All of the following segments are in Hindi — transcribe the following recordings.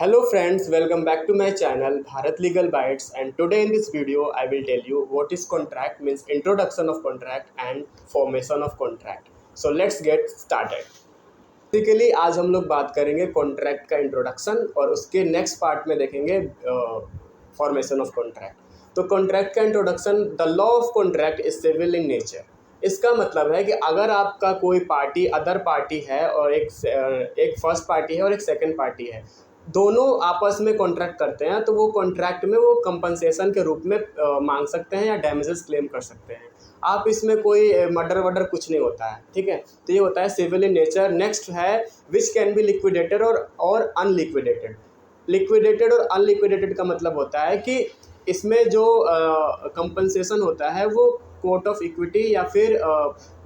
Hello friends, welcome back to my channel Bharat Legal Bytes, and today in this video I will tell you what is contract, means introduction of contract and formation of contract. So let's get started. Basically आज हम लोग बात करेंगे कॉन्ट्रैक्ट का इंट्रोडक्शन और उसके नेक्स्ट पार्ट में देखेंगे फॉर्मेशन ऑफ कॉन्ट्रैक्ट। तो कॉन्ट्रैक्ट का introduction, the law of contract is civil in nature. इसका मतलब है कि अगर आपका कोई पार्टी अदर पार्टी है और एक फर्स्ट पार्टी है और एक सेकंड पार्टी है, दोनों आपस में कॉन्ट्रैक्ट करते हैं तो वो कॉन्ट्रैक्ट में वो कंपनसेशन के रूप में मांग सकते हैं या डैमेजेस क्लेम कर सकते हैं। आप इसमें कोई मर्डर वर्डर कुछ नहीं होता है, ठीक है। तो ये होता है सिविल इन नेचर। नेक्स्ट है विच कैन बी लिक्विडेटेड और अनलिक्विडेटेड। लिक्विडेटेड और अनलिक्विडेटेड का मतलब होता है कि इसमें जो कंपनसेशन होता है वो कोर्ट ऑफ इक्विटी या फिर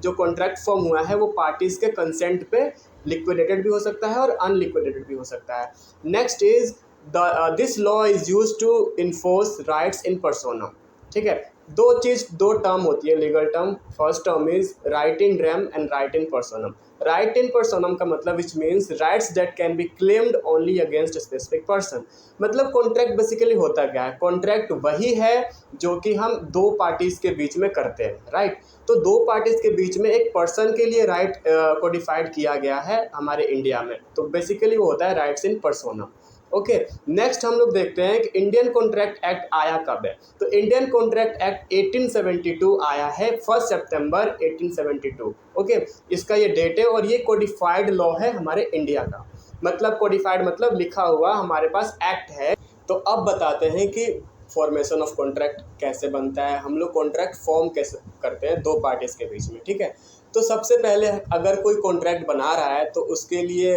जो कॉन्ट्रैक्ट फॉर्म हुआ है वो पार्टीज़ के कंसेंट पे लिक्विडेटेड भी हो सकता है और अनलिक्विडेटेड भी हो सकता है। Next is this law is use to enforce rights in persona, ठीक है। दो टर्म होती है legal term. First term is right in rem and right in personam. Right in personam का मतलब which means rights that can be claimed only against specific person. मतलब कॉन्ट्रैक्ट बेसिकली होता क्या है? कॉन्ट्रैक्ट वही है जो कि हम दो पार्टीज के बीच में करते हैं, राइट। तो दो पार्टीज के बीच में एक पर्सन के लिए राइट कोडिफाइड किया गया है हमारे इंडिया में, तो बेसिकली वो होता है राइट्स इन पर्सोनम। ओके, नेक्स्ट हम लोग देखते हैं कि इंडियन कॉन्ट्रैक्ट एक्ट आया कब है। तो इंडियन कॉन्ट्रैक्ट एक्ट 1872 आया है 1 सितंबर 1872। ओके, इसका ये डेट है और ये कोडिफाइड लॉ है हमारे इंडिया का। मतलब कोडिफाइड मतलब लिखा हुआ हमारे पास एक्ट है। तो अब बताते हैं कि फॉर्मेशन ऑफ कॉन्ट्रैक्ट कैसे बनता है, हम लोग कॉन्ट्रैक्ट फॉर्म कैसे करते हैं दो पार्टीज के बीच में, ठीक है। तो सबसे पहले अगर कोई कॉन्ट्रैक्ट बना रहा है तो उसके लिए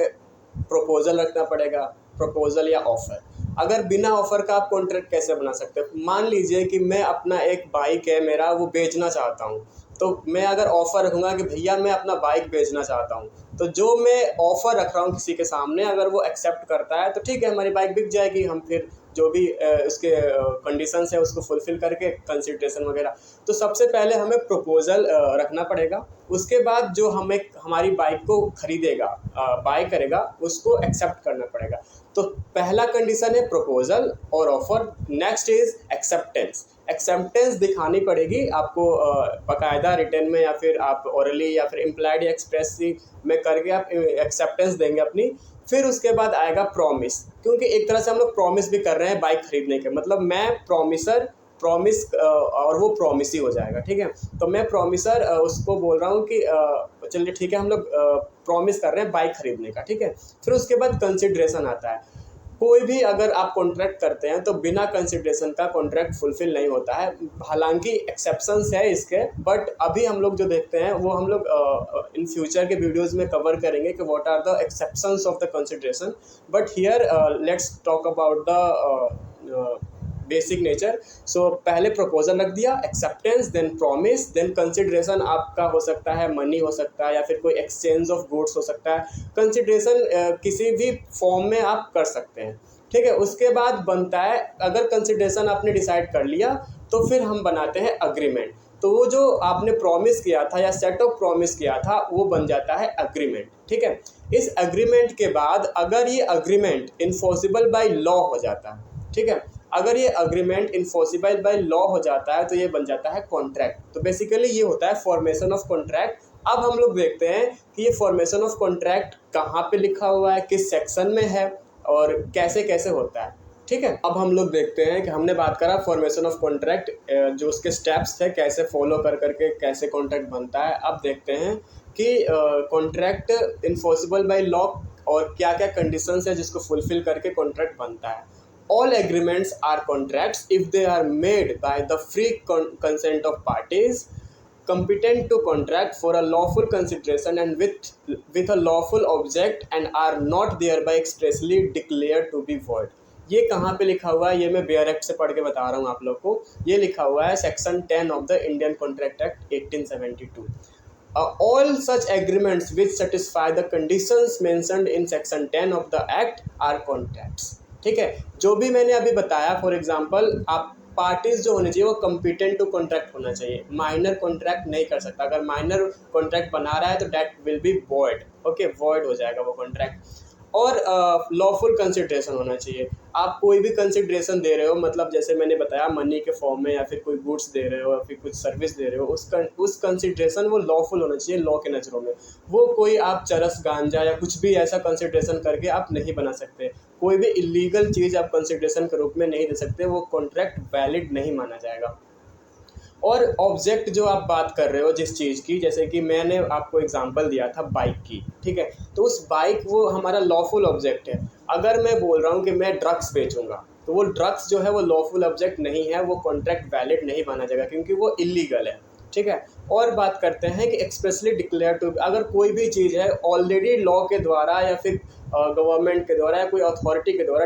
प्रपोजल रखना पड़ेगा, प्रपोजल या ऑफर। अगर बिना ऑफर का आप कॉन्ट्रैक्ट कैसे बना सकते हैं? मान लीजिए कि मैं अपना एक बाइक है मेरा, वो बेचना चाहता हूँ, तो मैं अगर ऑफर रखूँगा कि भैया मैं अपना बाइक बेचना चाहता हूँ, तो जो मैं ऑफर रख रहा हूँ किसी के सामने, अगर वो एक्सेप्ट करता है तो ठीक है, हमारी बाइक बिक जाएगी। हम फिर जो भी उसके कंडीशंस है उसको फुलफिल करके कंसिडरेशन वगैरह। तो सबसे पहले हमें प्रपोजल रखना पड़ेगा। उसके बाद जो हमारी बाइक को खरीदेगा, बाय करेगा, उसको एक्सेप्ट करना पड़ेगा। तो पहला कंडीशन है प्रपोजल और offer. Next is acceptance. Acceptance दिखानी पड़ेगी आपको बाकायदा रिटर्न में या फिर आप ओरली या फिर इम्प्लाइड या एक्सप्रेस में करके आप एक्सेप्टेंस देंगे अपनी। फिर उसके बाद आएगा प्रॉमिस, क्योंकि एक तरह से हम लोग प्रॉमिस भी कर रहे हैं बाइक खरीदने के, मतलब मैं प्रॉमिस और वो प्रॉमिस ही हो जाएगा, ठीक है। तो मैं प्रॉमिसर उसको बोल रहा हूँ कि चलिए ठीक है, हम लोग प्रॉमिस कर रहे हैं बाइक खरीदने का, ठीक है। फिर उसके बाद कंसिडरेशन आता है। कोई भी अगर आप कॉन्ट्रैक्ट करते हैं तो बिना कंसिडरेशन का कॉन्ट्रैक्ट फुलफिल नहीं होता है। हालांकि एक्सेप्शंस है इसके, बट अभी हम लोग जो देखते हैं वो हम लोग इन फ्यूचर के वीडियोस में कवर करेंगे कि what are the exceptions of the consideration. But here let's talk about the basic nature. So पहले प्रपोजल रख दिया, acceptance, then promise, then consideration. आपका हो सकता है मनी हो सकता है या फिर कोई एक्सचेंज ऑफ गुड्स हो सकता है। कंसिडरेशन किसी भी फॉर्म में आप कर सकते हैं, ठीक है। उसके बाद बनता है, अगर कंसिडरेशन आपने डिसाइड कर लिया तो फिर हम बनाते हैं अग्रीमेंट। तो वो जो आपने प्रॉमिस किया था या सेट ऑफ प्रॉमिस किया था वो बन जाता है अग्रीमेंट, ठीक है। इस अग्रीमेंट के बाद अगर ये अग्रीमेंट इन्फोर्सिबल बाय लॉ हो जाता है, ठीक है, अगर ये अग्रीमेंट इन्फोर्सिबल बाय लॉ हो जाता है तो ये बन जाता है कॉन्ट्रैक्ट। तो बेसिकली ये होता है फॉर्मेशन ऑफ कॉन्ट्रैक्ट। अब हम लोग देखते हैं कि ये फॉर्मेशन ऑफ कॉन्ट्रैक्ट कहाँ पे लिखा हुआ है, किस सेक्शन में है और कैसे कैसे होता है, ठीक है। अब हम लोग देखते हैं कि हमने बात करा फॉर्मेशन ऑफ कॉन्ट्रैक्ट, जो उसके स्टेप्स थे कैसे फॉलो कर करके कैसे कॉन्ट्रैक्ट बनता है। अब देखते हैं कि कॉन्ट्रैक्ट इन्फोर्सिबल बाय लॉ और क्या क्या कंडीशंस है जिसको फुलफिल करके कॉन्ट्रैक्ट बनता है। All agreements are contracts if they are made by the free consent of parties competent to contract for a lawful consideration and with a lawful object and are not thereby expressly declared to be void। ये कहाँ पे लिखा हुआ है? ये मैं बेयर एक्ट से पढ़ के बता रहा हूँ आप लोग को। ये लिखा हुआ है section 10 of the Indian contract act 1872। All such agreements which satisfy the conditions mentioned in section 10 of the act are contracts। ठीक है, जो भी मैंने अभी बताया, फॉर एग्जांपल आप पार्टीज जो होनी चाहिए वो कम्पिटेंट टू कॉन्ट्रैक्ट होना चाहिए, माइनर कॉन्ट्रैक्ट नहीं कर सकता। अगर माइनर कॉन्ट्रैक्ट बना रहा है तो that will be void, okay, void हो जाएगा वो कॉन्ट्रैक्ट। और लॉफुल कंसिडरेशन होना चाहिए। आप कोई भी कंसिडरेशन दे रहे हो, मतलब जैसे मैंने बताया मनी के फॉर्म में, या फिर कोई गुड्स दे रहे हो, या फिर कुछ सर्विस दे रहे हो, उस कंसिडरेशन वो लॉफुल होना चाहिए लॉ के नज़रों में। वो कोई आप चरस गांजा या कुछ भी ऐसा कंसिडरेशन करके आप नहीं बना सकते। कोई भी इलीगल चीज़ आप कंसिडरेशन के रूप में नहीं दे सकते, वो कॉन्ट्रैक्ट वैलिड नहीं माना जाएगा। और ऑब्जेक्ट जो आप बात कर रहे हो जिस चीज़ की, जैसे कि मैंने आपको एग्जांपल दिया था बाइक की, ठीक है, तो उस बाइक वो हमारा लॉफुल ऑब्जेक्ट है। अगर मैं बोल रहा हूँ कि मैं ड्रग्स बेचूंगा, तो वो ड्रग्स जो है वो लॉफुल ऑब्जेक्ट नहीं है, वो कॉन्ट्रैक्ट वैलिड नहीं माना जाएगा क्योंकि वो इलीगल है, ठीक है। और बात करते हैं कि एक्सप्रेसली डिक्लेयर टू, अगर कोई भी चीज़ है ऑलरेडी लॉ के द्वारा या फिर गवर्नमेंट के द्वारा या कोई अथॉरिटी के द्वारा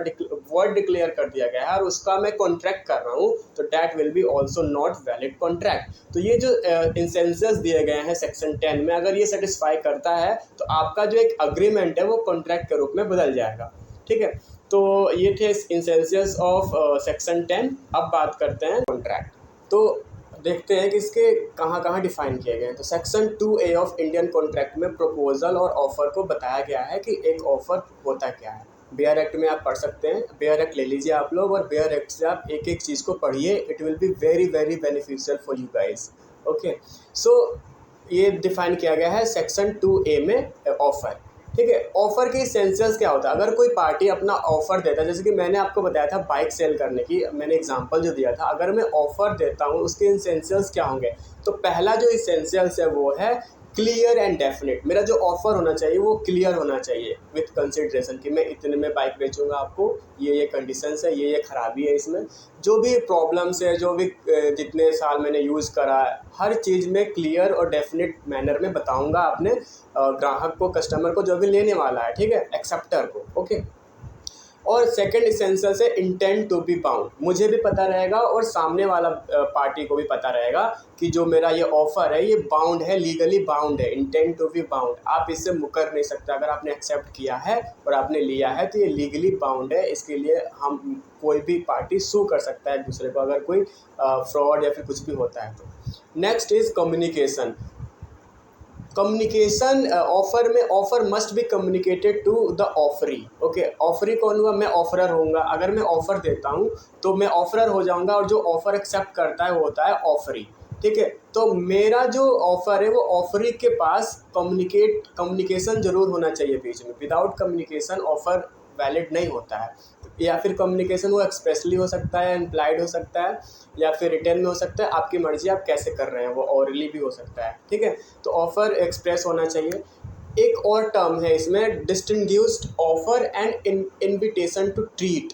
वर्ड डिक्लेयर कर दिया गया है और उसका मैं कॉन्ट्रैक्ट कर रहा हूँ, तो that will be also not valid contract. तो ये जो इंसेंसेस दिए गए हैं सेक्शन 10 में, अगर ये सेटिस्फाई करता है तो आपका जो एक अग्रीमेंट है वो कॉन्ट्रैक्ट के रूप में बदल जाएगा, ठीक है। तो ये थे इंसेंसेस ऑफ सेक्शन 10। अब बात करते हैं कॉन्ट्रैक्ट। तो देखते हैं कि इसके कहाँ कहाँ डिफाइन किए गए हैं। तो section 2A of Indian contract में प्रपोजल और ऑफर को बताया गया है कि एक ऑफर होता क्या है। बेयर एक्ट में आप पढ़ सकते हैं, बेयर एक्ट ले लीजिए आप लोग, और बेयर एक्ट से आप एक एक चीज़ को पढ़िए, it will be very very beneficial for you guys. Okay, so ये डिफाइन किया गया है सेक्शन 2A में ऑफर, ठीक है। ऑफर के एसेंशियल्स क्या होता है? अगर कोई पार्टी अपना ऑफर देता है, जैसे कि मैंने आपको बताया था बाइक सेल करने की, मैंने एग्जांपल जो दिया था, अगर मैं ऑफर देता हूँ उसके एसेंशियल्स क्या होंगे? तो पहला जो एसेंशियल्स है वो है क्लियर एंड डेफिनेट। मेरा जो ऑफर होना चाहिए वो क्लियर होना चाहिए विथ कंसिडरेशन कि मैं इतने में बाइक बेचूंगा आपको, ये कंडीशंस है, ये खराबी है इसमें, जो भी प्रॉब्लम्स है, जो भी जितने साल मैंने यूज़ करा है, हर चीज़ में क्लियर और डेफिनेट मैनर में बताऊंगा अपने ग्राहक को, कस्टमर को, जो भी लेने वाला है, ठीक है, एक्सेप्टर को। ओके, और सेकंड एसेंशियल है इंटेंट टू बी बाउंड। मुझे भी पता रहेगा और सामने वाला पार्टी को भी पता रहेगा कि जो मेरा ये ऑफर है ये बाउंड है, लीगली बाउंड है, इंटेंट टू बी बाउंड। आप इससे मुकर नहीं सकते। अगर आपने एक्सेप्ट किया है और आपने लिया है तो ये लीगली बाउंड है। इसके लिए हम कोई भी पार्टी सू कर सकता है एक दूसरे को अगर कोई फ्रॉड या फिर कुछ भी होता है तो। Next is communication. Communication offer में, offer must be communicated to the offeree. Okay, offeree कौन हुआ? मैं ऑफरर होऊंगा। अगर मैं ऑफर देता हूँ तो मैं ऑफरर हो जाऊंगा और जो ऑफर एक्सेप्ट करता है वो होता है ऑफरी, ठीक है। तो मेरा जो ऑफर है वो ऑफरी के पास कम्युनिकेशन जरूर होना चाहिए बीच में। विदाउट कम्युनिकेशन ऑफर वैलिड नहीं होता है। या फिर कम्युनिकेशन वो एक्सप्रेसली हो सकता है, इम्प्लाइड हो सकता है, या फिर रिटर्न में हो सकता है, आपकी मर्जी आप कैसे कर रहे हैं, वो ऑरली भी हो सकता है, ठीक है। तो ऑफर एक्सप्रेस होना चाहिए। एक और टर्म है इसमें, distinguished offer and invitation to treat.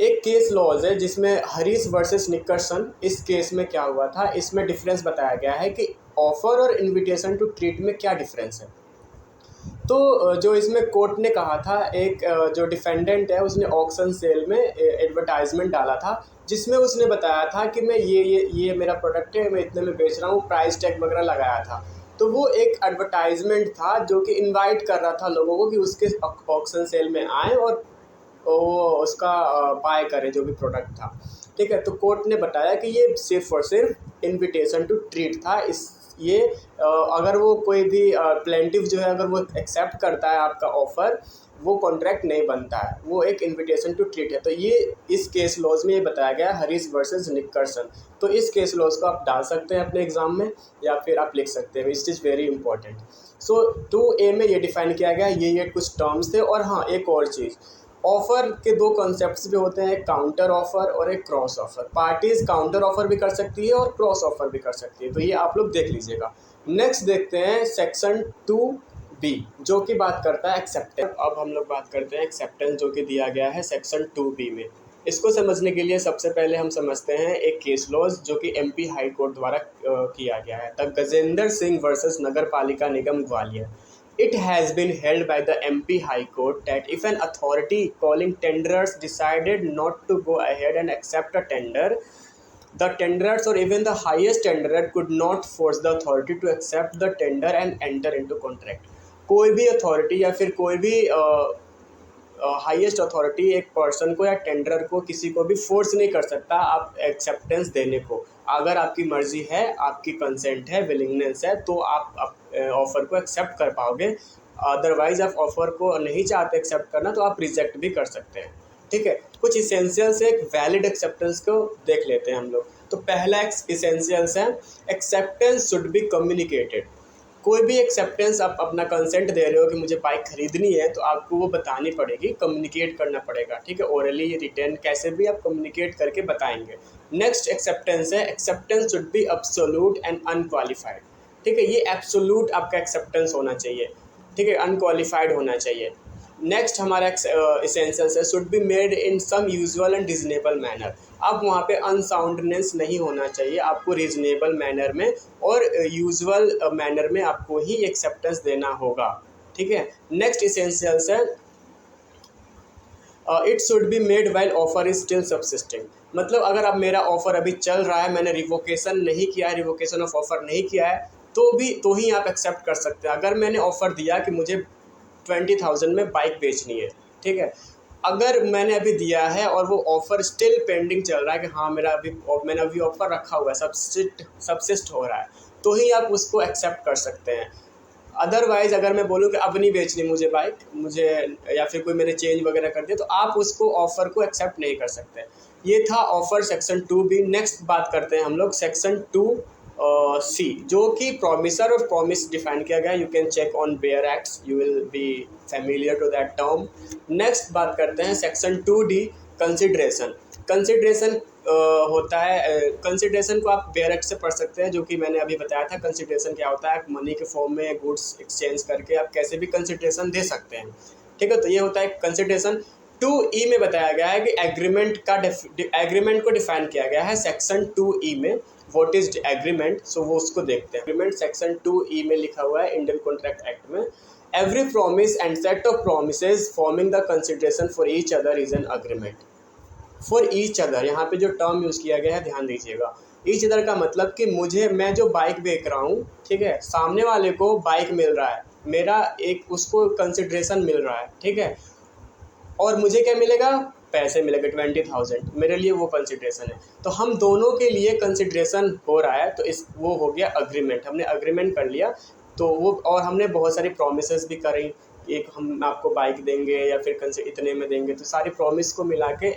एक केस लॉज है जिसमें हरीश वर्सेस निकर्सन। इस केस में क्या हुआ था, इसमें डिफरेंस बताया गया है कि ऑफर और इनविटेशन टू ट्रीट में क्या डिफरेंस है। तो जो इसमें कोर्ट ने कहा था, एक जो डिफेंडेंट है उसने ऑक्शन सेल में एडवर्टाइजमेंट डाला था जिसमें उसने बताया था कि मैं ये मेरा प्रोडक्ट है, मैं इतने में बेच रहा हूँ, प्राइस टैग वगैरह लगाया था। तो वो एक एडवर्टाइजमेंट था जो कि इनवाइट कर रहा था लोगों को कि उसके ऑक्शन सेल में आए और वो उसका बाय करें जो भी प्रोडक्ट था, ठीक है। तो कोर्ट ने बताया कि ये सिर्फ और सिर्फ इनविटेशन टू ट्रीट था। इस ये अगर वो कोई भी प्लेंटिफ जो है अगर वो एक्सेप्ट करता है आपका ऑफ़र, वो कॉन्ट्रैक्ट नहीं बनता है, वो एक इनविटेशन टू ट्रीट है। तो ये इस केस लॉज में ये बताया गया हरीश वर्सेस निकर्सन। तो इस केस लॉज को आप डाल सकते हैं अपने एग्जाम में या फिर आप लिख सकते हैं, it is very important. So 2A में ये डिफाइन किया गया, ये कुछ टर्म्स थे। और हाँ, एक और चीज़, ऑफ़र के दो कॉन्सेप्ट्स भी होते हैं, एक काउंटर ऑफ़र और एक cross offer. Parties counter offer भी कर सकती है और क्रॉस ऑफ़र भी कर सकती है, तो ये आप लोग देख लीजिएगा। नेक्स्ट देखते हैं सेक्शन 2B जो कि बात करता है एक्सेप्टेंस। अब हम लोग बात करते हैं एक्सेप्टेंस जो कि दिया गया है सेक्शन 2B में। इसको समझने के लिए सबसे पहले हम समझते हैं एक केस लॉज जो कि MP हाई कोर्ट द्वारा किया गया है, द गजेंद्र सिंह वर्सेस नगर पालिका निगम Gwalior. It has been held by the MP High Court that if an authority calling tenderers decided not to go ahead and accept a tender, the tenderers or even the highest tenderer could not force the authority to accept the tender and enter into contract. कोई भी अथॉरिटी या फिर कोई भी हाईएस्ट अथॉरिटी एक पर्सन को या टेंडर को, किसी को भी फोर्स नहीं कर सकता आप एक्सेप्टेंस देने को। अगर आपकी मर्जी है, आपकी कंसेंट है, विलिंगनेस है, तो आप ऑफ़र को एक्सेप्ट कर पाओगे। अदरवाइज आप ऑफ़र को नहीं चाहते एक्सेप्ट करना तो आप रिजेक्ट भी कर सकते हैं। ठीक है, कुछ इसेंशियल्स है एक वैलिड एक्सेप्टेंस को देख लेते हैं हम लोग। तो पहला इसेंशियल्स है एक्सेप्टेंस शुड बी कम्युनिकेटेड। कोई भी एक्सेप्टेंस आप अपना कंसेंट दे रहे हो कि मुझे बाइक खरीदनी है तो आपको वो बतानी पड़ेगी, कम्युनिकेट करना पड़ेगा। ठीक है, ओरली रिटर्न कैसे भी आप कम्युनिकेट करके बताएंगे। नेक्स्ट एक्सेप्टेंस है acceptance should be absolute and unqualified. ठीक है, ये एब्सोल्यूट आपका एक्सेप्टेंस होना चाहिए। ठीक है, अनक्वालिफाइड होना चाहिए। नेक्स्ट हमारा इसेंशियल्स है should be made in some usual and reasonable manner. अब वहाँ पे अनसाउंडनेस नहीं होना चाहिए, आपको रीजनेबल मैनर में और यूजुअल मैनर में आपको ही एक्सेप्टेंस देना होगा। ठीक है, नेक्स्ट इसेंशियल्स है it should be made while offer is still subsisting. मतलब अगर अब मेरा ऑफर अभी चल रहा है, मैंने रिवोकेशन नहीं किया है, रिवोकेशन ऑफ ऑफर नहीं किया है, तो ही आप एक्सेप्ट कर सकते हैं। अगर मैंने ऑफ़र दिया कि मुझे 20,000 में बाइक बेचनी है, ठीक है, अगर मैंने अभी दिया है और वो ऑफ़र स्टिल पेंडिंग चल रहा है कि हाँ मैंने अभी ऑफ़र रखा हुआ है, सबसिस्ट हो रहा है, तो ही आप उसको एक्सेप्ट कर सकते हैं। अदरवाइज़ अगर मैं बोलूँ कि अब नहीं बेचनी मुझे बाइक, मुझे या फिर कोई मैंने चेंज वगैरह कर दिया, तो आप उसको ऑफ़र को एक्सेप्ट नहीं कर सकते। ये था ऑफ़र सेक्शन 2B। नेक्स्ट बात करते हैं हम लोग सेक्शन 2C, जो कि प्रॉमिसर और प्रॉमिस डिफाइन किया गया है। You can check on bare acts, you will be familiar to that term. Next बात करते हैं सेक्शन 2D कंसिडरेशन। कंसिडरेशन होता है, कंसिडरेशन को आप बेयर एक्ट से पढ़ सकते हैं, जो कि मैंने अभी बताया था। कंसिडरेशन क्या होता है, मनी के फॉर्म में गुड्स एक्सचेंज करके आप कैसे भी कंसिडरेशन दे सकते हैं। ठीक है, तो ये होता है कंसिडरेशन। 2E में बताया गया है कि एग्रीमेंट को डिफाइन किया गया है सेक्शन 2E में। व्हाट इज एग्रीमेंट, सो वो उसको देखते हैं। एग्रीमेंट सेक्शन 2E में लिखा हुआ है इंडियन कॉन्ट्रैक्ट एक्ट में, every promise and set of promises forming the consideration for each other is an agreement. For each other, यहाँ पे जो टर्म यूज़ किया गया है ध्यान दीजिएगा। ईच अदर का मतलब कि मैं जो बाइक बेच रहा हूँ, ठीक है, सामने वाले को बाइक मिल रहा है, मेरा एक उसको कंसिडरेशन मिल रहा है, ठीक है, और मुझे क्या मिलेगा, पैसे मिलेगा 20,000, मेरे लिए वो कंसिडरेशन है। तो हम दोनों के लिए कंसिडरेशन हो रहा है, तो वो हो गया अग्रीमेंट। हमने अग्रीमेंट कर लिया, तो वो, और हमने बहुत सारी प्रोमिसेस भी करी, एक हम आपको बाइक देंगे या फिर इतने में देंगे, तो सारी प्रॉमिस को मिला के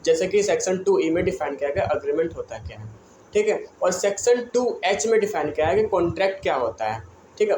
जैसे कि सेक्शन 2E में डिफाइन किया गया अग्रीमेंट होता क्या है। ठीक है, और सेक्शन 2H में डिफाइन किया है कि कॉन्ट्रैक्ट क्या होता है। ठीक है,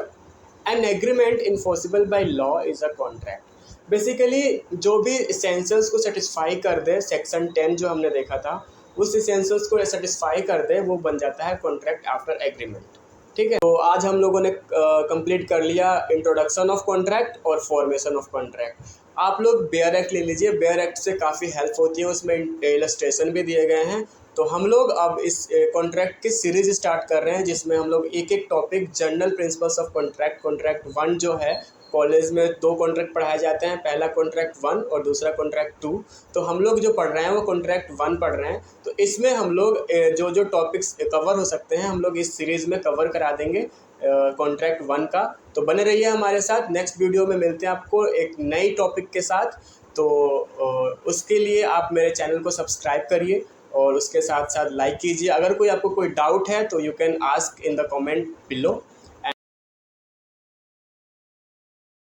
an agreement enforceable by law is a contract. Basically जो भी एसेंशियल्स को सेटिस्फाई कर दे, सेक्शन 10 जो हमने देखा था, उस एसेंशियल्स को सेटिस्फाई कर दे, वो बन जाता है कॉन्ट्रैक्ट आफ्टर एग्रीमेंट। ठीक है, तो आज हम लोगों ने कंप्लीट कर लिया इंट्रोडक्शन ऑफ कॉन्ट्रैक्ट और फॉर्मेशन ऑफ कॉन्ट्रैक्ट। आप लोग बेयर एक्ट ले लीजिए, बेयर एक्ट से काफ़ी हेल्प होती है, उसमें इलस्ट्रेशन भी दिए गए हैं। तो हम लोग अब इस कॉन्ट्रैक्ट की सीरीज स्टार्ट कर रहे हैं, जिसमें हम लोग एक एक topic, general principles of contract, contract 1 जो है, कॉलेज में 2 कॉन्ट्रैक्ट पढ़ाए जाते हैं, पहला कॉन्ट्रैक्ट 1 और दूसरा कॉन्ट्रैक्ट 2। तो हम लोग जो पढ़ रहे हैं वो कॉन्ट्रैक्ट 1 पढ़ रहे हैं। तो इसमें हम लोग जो जो टॉपिक्स कवर हो सकते हैं, हम लोग इस सीरीज़ में कवर करा देंगे कॉन्ट्रैक्ट 1 का। तो बने रहिए हमारे साथ, नेक्स्ट वीडियो में मिलते हैं आपको एक नई टॉपिक के साथ। तो उसके लिए आप मेरे चैनल को सब्सक्राइब करिए और उसके साथ साथ लाइक कीजिए। अगर आपको कोई डाउट है तो you can ask in the comment below.